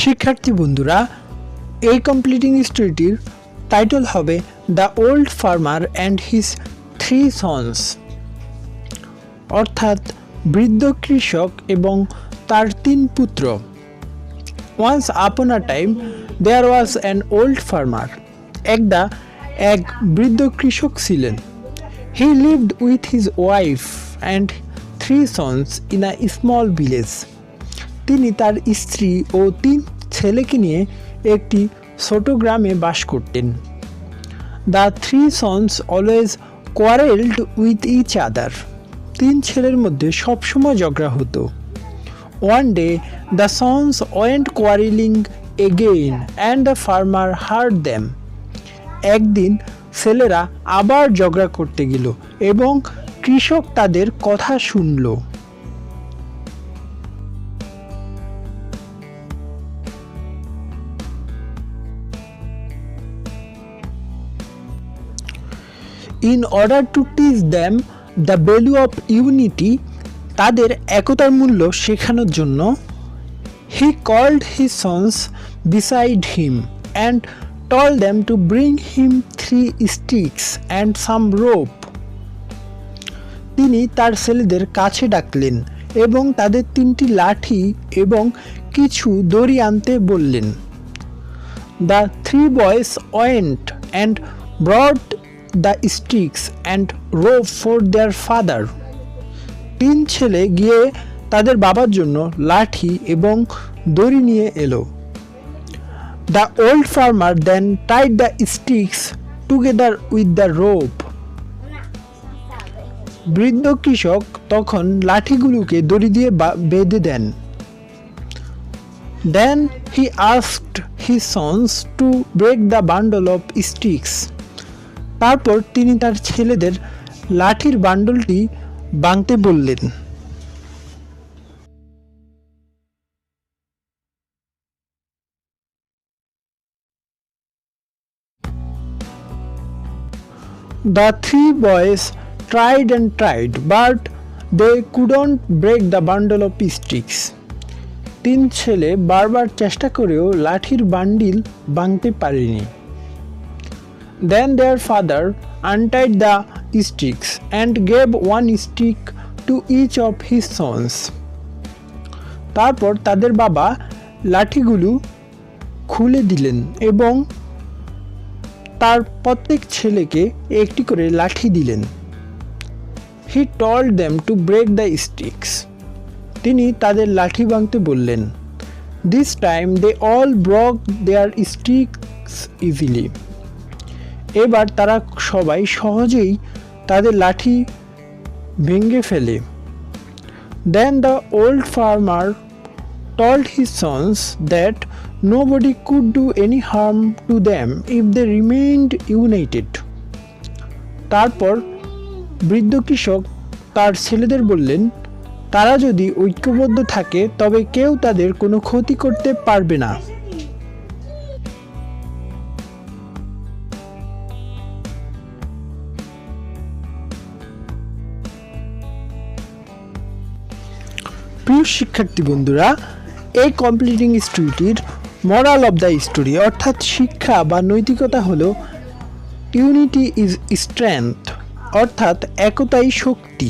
শিক্ষার্থী বন্ধুরা, এই কমপ্লিটিং স্টোরিটির টাইটেল হবে the old farmer and his 3 sons, অর্থাৎ বৃদ্ধ কৃষক এবং তার 3 পুত্র। Once upon a time there was an old farmer. একদা এক বৃদ্ধ কৃষক ছিলেন। He lived with his wife and 3 sons in a small village. তিনি তার স্ত্রী ও 3 ছেলেকে নিয়ে একটি ছোট গ্রামে বাস করতেন। The 3 sons always quarrelled with each other. 3 ছেলের মধ্যে সবসময় ঝগড়া হতো। One day the sons went quarrelling again and the farmer heard them. একদিন ছেলেরা আবার ঝগড়া করতে গেল এবং কৃষক তাদের কথা শুনল। In order to teach them the value of unity, তাদের একতার মূল্য শেখানোর জন্য, he called his sons beside him and told them to bring him 3 sticks and some rope. তিনি তার ছেলেদের কাছে ডাকলেন এবং তাদের 3টি লাঠি এবং কিছু দড়ি আনতে বললেন। The 3 boys went and brought the sticks and rope for their father. 3 ছেলে গিয়ে তাদের বাবার জন্য লাঠি এবং দড়ি নিয়ে এলো। The old farmer then tied the sticks together with the rope. বৃদ্ধ কৃষক তখন লাঠিগুলোকে দড়ি দিয়ে বেঁধে দেন। Then he asked his sons to break the bundle of sticks. তারপর তিনি তার ছেলেদের লাঠির বান্ডলটি ভাঙতে বললেন। The 3 boys tried and tried, but they couldn't break the bundle of sticks. 3 ছেলে বারবার চেষ্টা করেও লাঠির বান্ডিল ভাঙতে পারেনি। Then their father untied the sticks and gave 1 stick to each of his sons. তারপর তাদের বাবা লাঠিগুলো খুলে দিলেন এবং তার প্রত্যেক ছেলেকে একটি করে লাঠি দিলেন। He told them to break the sticks. তিনি তাদের লাঠি ভাঙতে বললেন। This time they all broke their sticks easily. এবার তারা সবাই সহজেই তাদের লাঠি ভেঙে ফেলে। Then the old farmer told his sons that nobody could do any harm to them if they remained united. তারপর বৃদ্ধ কৃষক তার ছেলেদের বললেন, তারা যদি ঐক্যবদ্ধ থাকে তবে কেউ তাদের কোনো ক্ষতি করতে পারবে না। প্রিয় শিক্ষার্থী বন্ধুরা, এই কমপ্লিটিং স্টোরিটির মোরাল অব দ্য স্টোরি অর্থাৎ শিক্ষা বা নৈতিকতা হলো ইউনিটি ইজ স্ট্রেংথ, অর্থাৎ একতাই শক্তি।